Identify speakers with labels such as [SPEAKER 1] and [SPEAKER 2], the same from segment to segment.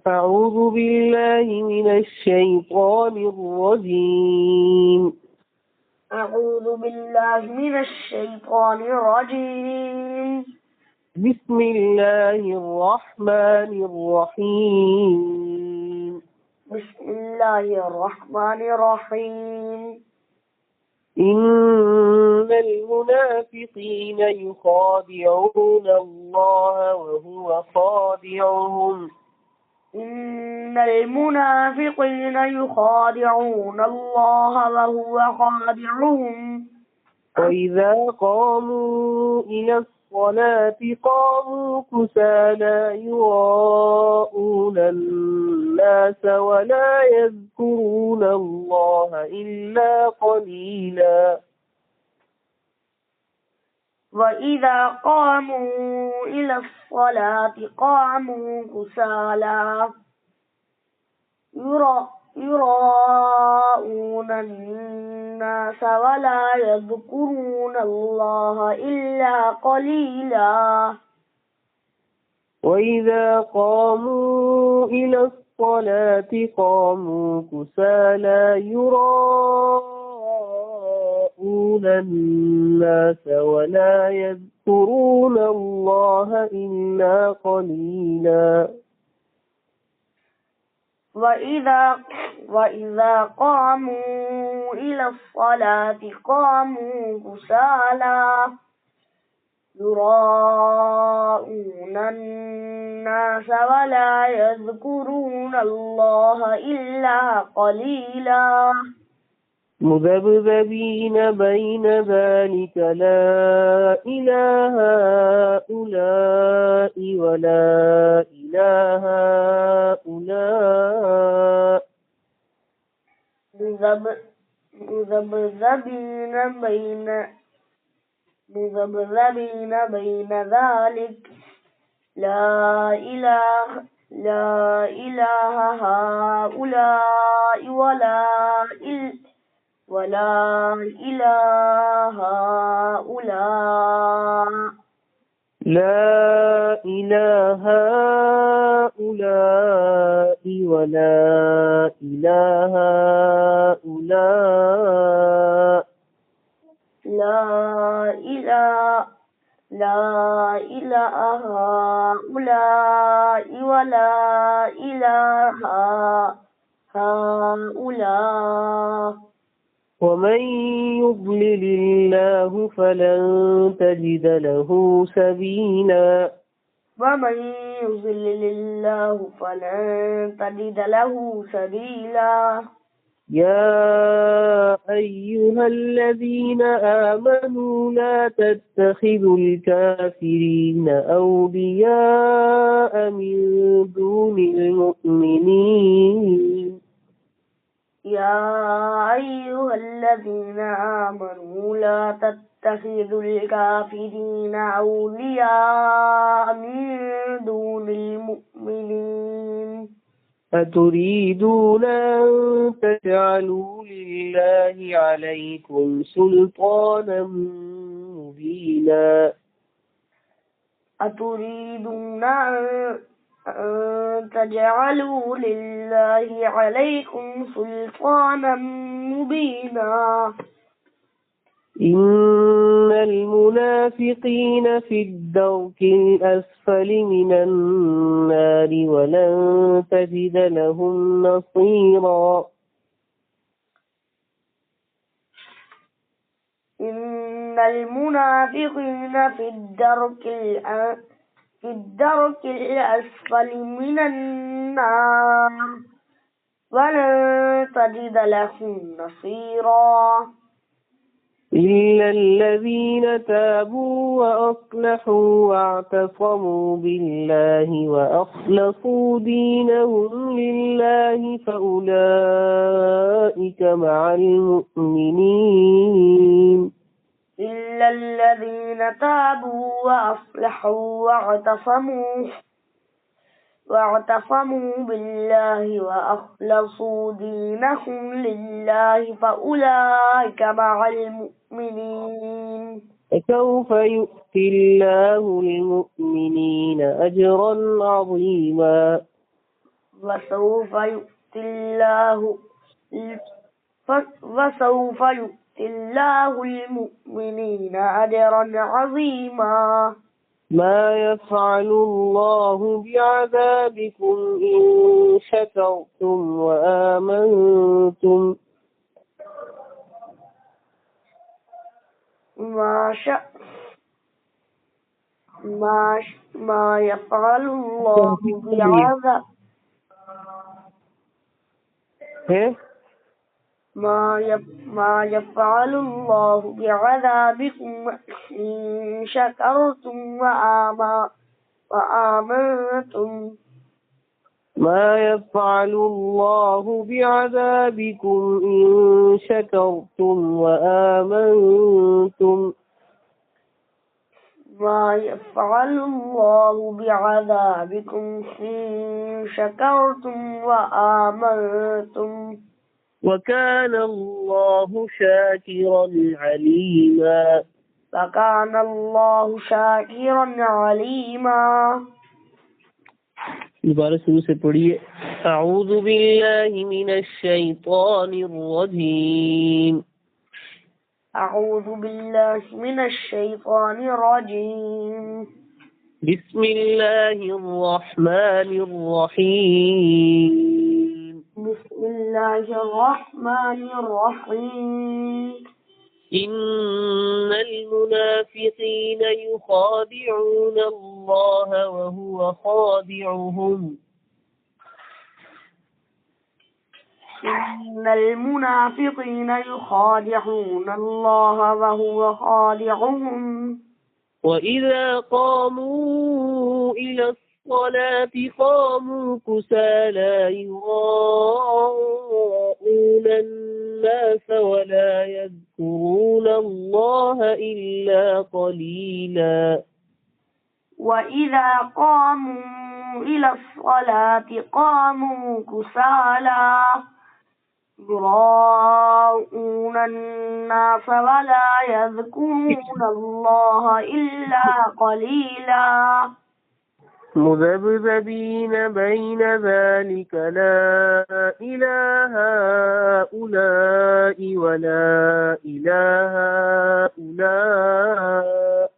[SPEAKER 1] أعوذ بالله من الشيطان الرجيم.
[SPEAKER 2] أعوذ بالله من الشيطان الرجيم.
[SPEAKER 1] بسم الله الرحمن الرحيم.
[SPEAKER 2] بسم الله الرحمن الرحيم.
[SPEAKER 1] إن المنافقين يخادعون الله وهو خادعهم.
[SPEAKER 2] إن المنافقين يخادعون الله وهو خادعهم.
[SPEAKER 1] وإذا قاموا إلى الصلاة قاموا كسالى يراءون الناس ولا يذكرون الله إلا قليلا.
[SPEAKER 2] وإذا قاموا إلى الصلاة قاموا كسالى يراءون الناس ولا يذكرون الله إلا قليلا.
[SPEAKER 1] وإذا قاموا إلى الصلاة قاموا كسالى يراءون الناس ولا يذكرون الله إلا قليلا.
[SPEAKER 2] وإذا قاموا إلى الصلاة قاموا كسالى يراءون الناس ولا يذكرون الله إلا قليلا.
[SPEAKER 1] مذبذبين بين ذلك لا إله هؤلاء ولا إله هؤلاء.
[SPEAKER 2] مذبذبين بين ذلك لا إله هؤلاء ولا إله هؤلاء.
[SPEAKER 1] لا إله هؤلاء ولا إله هؤلاء.
[SPEAKER 2] لا إله هؤلاء ولا إله هؤلاء.
[SPEAKER 1] ومن يضلل الله فلن تجد له سبيلا.
[SPEAKER 2] ومن يضلل الله فلن تجد له سبيلا.
[SPEAKER 1] يا أيها الذين آمنوا لا تتخذوا الكافرين أولياء من دون المؤمنين.
[SPEAKER 2] يا أيها الذين آمنوا لا تتخذوا الكافرين أولياء من دون المؤمنين.
[SPEAKER 1] أتريدون أن تجعلوا لله عليكم سلطانا مبينا.
[SPEAKER 2] أتريدون أن تجعلوا لله عليكم سلطانا مبينا.
[SPEAKER 1] إن المنافقين في الدرك الأسفل من النار ولن تجد لهم نصيرا.
[SPEAKER 2] إن المنافقين في الدرك الأسفل من النار ولن تجد لهم نصيرا.
[SPEAKER 1] إلا الذين تابوا وأصلحوا واعتصموا بالله وأخلصوا دينهم لله فأولئك مع المؤمنين.
[SPEAKER 2] إلا الذين تابوا وأصلحوا واعتصموا بالله وأخلصوا دينهم لله فأولئك مع المؤمنين.
[SPEAKER 1] فسوف يؤتي الله المؤمنين أجرا عظيما.
[SPEAKER 2] وسوف يؤتي الله المؤمنين أجرا عظيما.
[SPEAKER 1] ما يفعل الله بعذابكم إن شكرتم وآمنتم.
[SPEAKER 2] ما يفعل الله بعذاب ما يفعل الله بعذابكم إن شكرتم وآمنتم.
[SPEAKER 1] ما يفعل الله بعذابكم إن شكرتم وآمنتم.
[SPEAKER 2] ما يفعل الله بعذابكم إن شكرتم وآمنتم.
[SPEAKER 1] وكان الله شاكرا عليما.
[SPEAKER 2] وكان الله شاكرا عليما.
[SPEAKER 1] दोबारा शुरू से पढ़िए। अऊज़ु बिल्लाहि मिनश शैतानिर रजीम।
[SPEAKER 2] أعوذ بالله من الشيطان الرجيم.
[SPEAKER 1] بسم الله الرحمن الرحيم.
[SPEAKER 2] بسم الله الرحمن الرحيم.
[SPEAKER 1] إن المنافقين يخادعون الله وهو خادعهم.
[SPEAKER 2] إن المنافقين يخادعون الله وهو خادعهم.
[SPEAKER 1] وإذا قاموا إلى الصلاة قاموا كسالى يراءون الناس ولا يذكرون الله إلا قليلا.
[SPEAKER 2] وإذا قاموا إلى الصلاة قاموا كسالى يراءون الناس ولا يذكرون الله إلا قليلا.
[SPEAKER 1] مذبذبين بين ذلك لا إله هؤلاء ولا إله هؤلاء.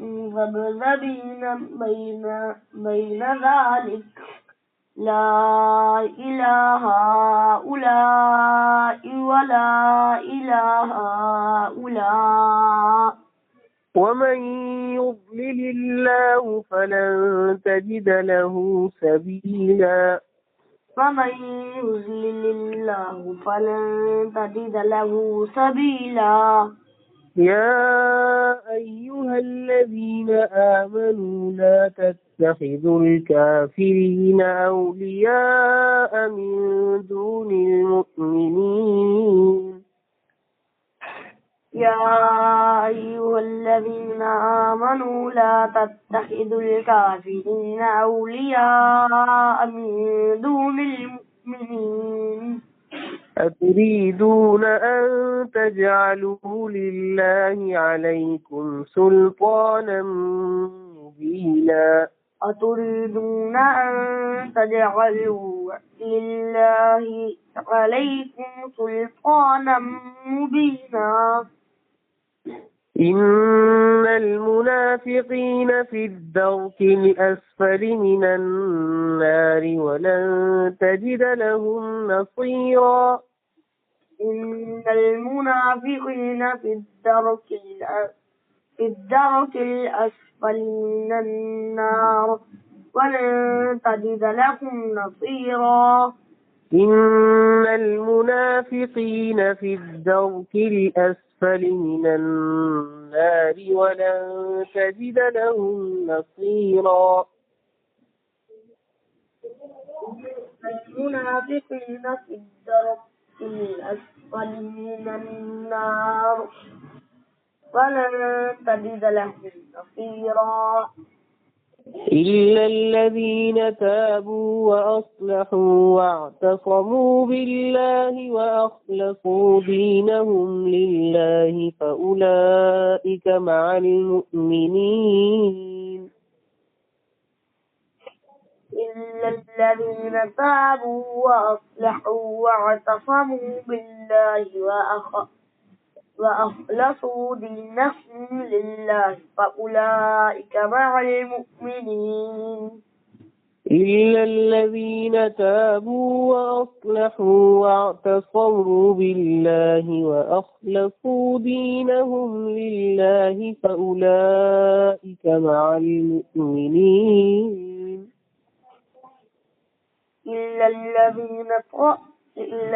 [SPEAKER 2] مذبذبين بين ذلك لا إله هؤلاء ولا إله هؤلاء.
[SPEAKER 1] ومن يضلل الله فلن تجد له سبيلا.
[SPEAKER 2] ومن يضلل الله فلن تجد له سبيلا.
[SPEAKER 1] يا أيها الذين آمنوا لا تتخذوا الكافرين أولياء من دون المؤمنين.
[SPEAKER 2] يا أيها الذين آمنوا لا تتخذوا الكافرين أولياء من دون المؤمنين.
[SPEAKER 1] أتريدون أن تجعلوا لله عليكم سلطانا مبينا.
[SPEAKER 2] أتريدون أن تجعلوا لله عليكم سلطانا مبينا.
[SPEAKER 1] إن المنافقين في الدرك الأسفل من النار ولن تجد لهم نصيرا.
[SPEAKER 2] إن المنافقين في الدرك الأسفل من النار ولن تجد لهم نصيرا.
[SPEAKER 1] إن المنافقين في الدرك الأسفل من النار ولن تجد لهم نصيرا.
[SPEAKER 2] المنافقين في الدرك الأسفل من النار ولن تجد لهم نصيرا.
[SPEAKER 1] إلا الذين تابوا وأصلحوا واعتصموا بالله وأخلصوا دينهم لله فأولئك مع المؤمنين.
[SPEAKER 2] إلا الذين تابوا وأصلحوا واعتصموا بالله وأخلصوا دينهم لله فأولئك مع المؤمنين
[SPEAKER 1] إلا الذين تابوا وأصلحوا واعتصموا بالله وأخلصوا دينهم لله فأولئك مع المؤمنين
[SPEAKER 2] إلا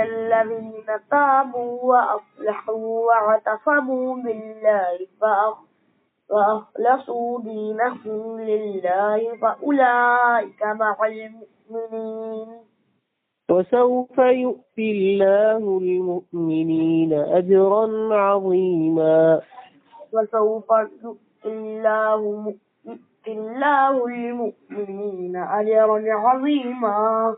[SPEAKER 2] الذين تابوا وأصلحوا واعتصموا بالله وأخلصوا دينهم لله فأولئك مع المؤمنين
[SPEAKER 1] وسوف يؤتي الله المؤمنين أجرا عظيما
[SPEAKER 2] وسوف يؤتي الله المؤمنين أجرا عظيما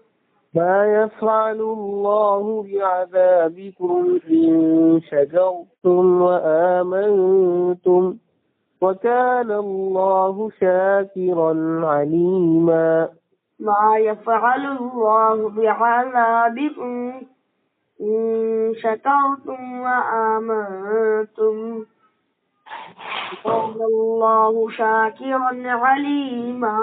[SPEAKER 1] ما يفعل الله بعذابكم إن شكرتم وآمنتم وكان الله شاكرا عليما
[SPEAKER 2] ما يفعل الله بعذابكم إن شكرتم وآمنتم وكان الله شاكرا عليما